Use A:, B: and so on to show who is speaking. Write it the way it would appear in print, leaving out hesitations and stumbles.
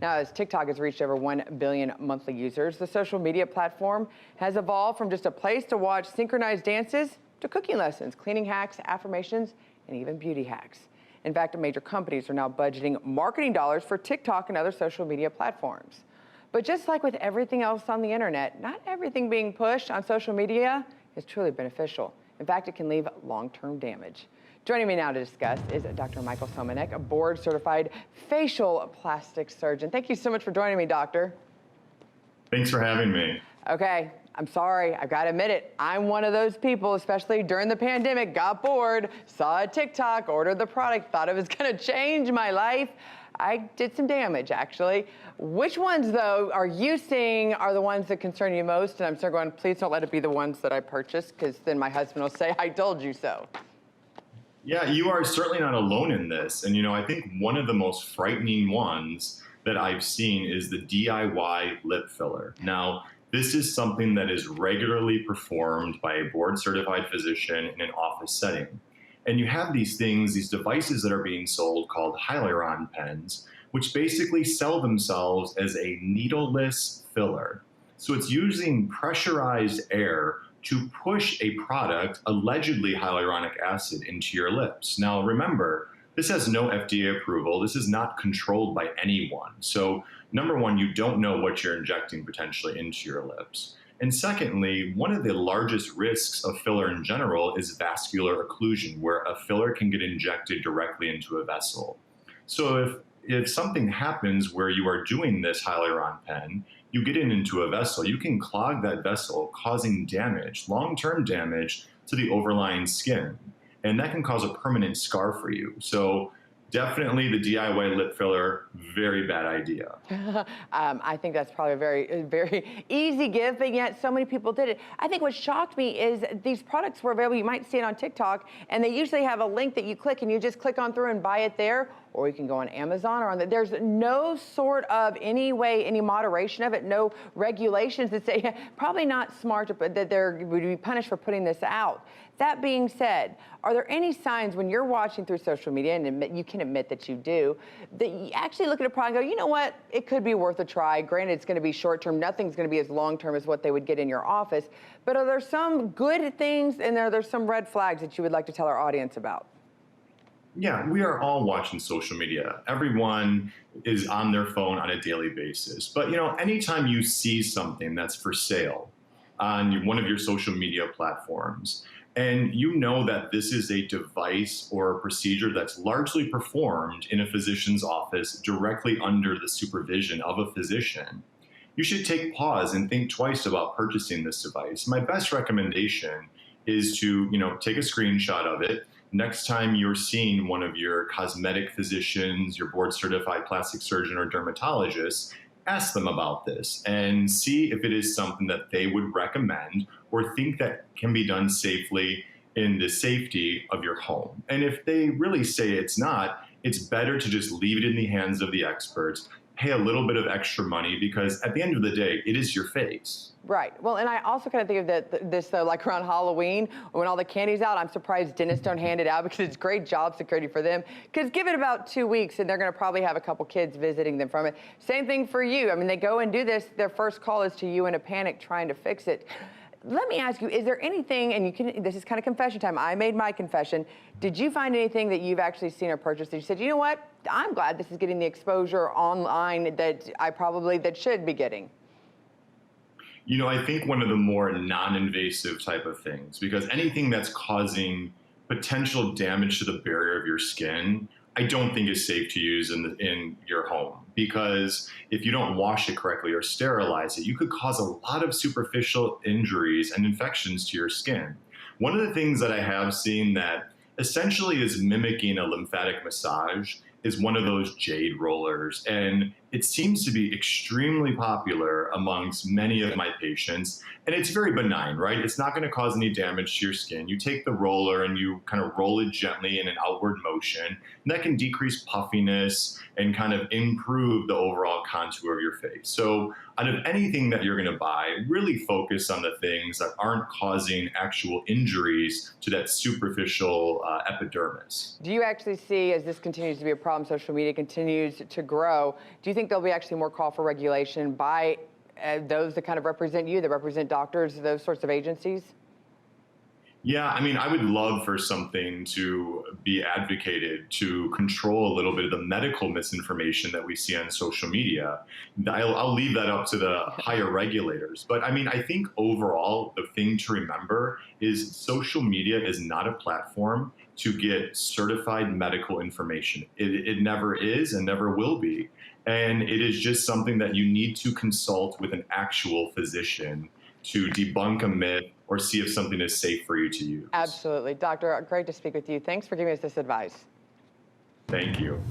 A: Now, as TikTok has reached over 1 billion monthly users, the social media platform has evolved from just a place to watch synchronized dances to cooking lessons, cleaning hacks, affirmations, and even beauty hacks. In fact, major companies are now budgeting marketing dollars for TikTok and other social media platforms. But just like with everything else on the internet, not everything being pushed on social media is truly beneficial. In fact, it can leave long-term damage. Joining me now to discuss is Dr. Michael Somanek, a board-certified facial plastic surgeon. Thank you so much for joining me, doctor.
B: Thanks for having me.
A: Okay, I'm sorry, I've got to admit it. I'm one of those people, especially during the pandemic, got bored, saw a TikTok, ordered the product, thought it was going to change my life. I did some damage, actually. Which ones, though, are you seeing are the ones that concern you most? And I'm still going, please don't let it be the ones that I purchased, because then my husband will say, I told you so.
B: Yeah, you are certainly not alone in this. And, I think one of the most frightening ones that I've seen is the DIY lip filler. Now, this is something that is regularly performed by a board-certified physician in an office setting. And you have these things, these devices that are being sold called hyaluron pens, which basically sell themselves as a needleless filler. So it's using pressurized air to push a product, allegedly hyaluronic acid, into your lips. Now remember, this has no FDA approval. This is not controlled by anyone. So number one, you don't know what you're injecting potentially into your lips. And secondly, one of the largest risks of filler in general is vascular occlusion, where a filler can get injected directly into a vessel. So if something happens where you are doing this hyaluron pen, you get it into a vessel, you can clog that vessel, causing damage, long-term damage to the overlying skin. And that can cause a permanent scar for you. So definitely the DIY lip filler, very bad idea.
A: I think that's probably a very easy gift, but yet so many people did it. I think what shocked me is these products were available. You might see it on TikTok, and they usually have a link that you click, and you just click on through and buy it there, or you can go on Amazon or on there's no sort of any moderation of it, no regulations that say probably not smart, but that they would be punished for putting this out. That being said, are there any signs when you're watching through social media, and you can admit that you do, that you actually look at a product and go, you know what, it could be worth a try. Granted, it's going to be short-term. Nothing's going to be as long-term as what they would get in your office. But are there some good things, and are there some red flags that you would like to tell our audience about?
B: Yeah, we are all watching social media. Everyone is on their phone on a daily basis. But, anytime you see something that's for sale on one of your social media platforms, and you know that this is a device or a procedure that's largely performed in a physician's office directly under the supervision of a physician, you should take pause and think twice about purchasing this device. My best recommendation is to, take a screenshot of it. Next time you're seeing one of your cosmetic physicians, your board-certified plastic surgeon or dermatologist, ask them about this and see if it is something that they would recommend or think that can be done safely in the safety of your home. And if they really say it's not, it's better to just leave it in the hands of the experts, pay a little bit of extra money, because at the end of the day, it is your face.
A: Right. Well, and I also kind of think of this, though, like around Halloween, when all the candy's out, I'm surprised dentists don't hand it out, because it's great job security for them. Because give it about 2 weeks, and they're going to probably have a couple kids visiting them from it. Same thing for you. I mean, they go and do this. Their first call is to you in a panic trying to fix it. Let me ask you, is there anything, and this is kind of confession time. I made my confession. Did you find anything that you've actually seen or purchased that you said, you know what, I'm glad this is getting the exposure online that should be getting?
B: I think one of the more non-invasive type of things, because anything that's causing potential damage to the barrier of your skin, I don't think is safe to use in your home, because if you don't wash it correctly or sterilize it, you could cause a lot of superficial injuries and infections to your skin. One of the things that I have seen that essentially is mimicking a lymphatic massage is one of those jade rollers. And it seems to be extremely popular amongst many of my patients. And it's very benign, right? It's not going to cause any damage to your skin. You take the roller and you kind of roll it gently in an outward motion. And that can decrease puffiness and kind of improve the overall contour of your face. So out of anything that you're going to buy, really focus on the things that aren't causing actual injuries to that superficial epidermis.
A: Do you actually see, as this continues to be a problem, social media continues to grow, do you think think there'll be actually more call for regulation by those that kind of represent you, that represent doctors, those sorts of agencies?
B: Yeah, I mean, I would love for something to be advocated to control a little bit of the medical misinformation that we see on social media. I'll leave that up to the higher regulators. But I mean, I think overall, the thing to remember is social media is not a platform to get certified medical information. It never is and never will be. And it is just something that you need to consult with an actual physician to debunk a myth or see if something is safe for you to use.
A: Absolutely. Doctor, great to speak with you. Thanks for giving us this advice.
B: Thank you.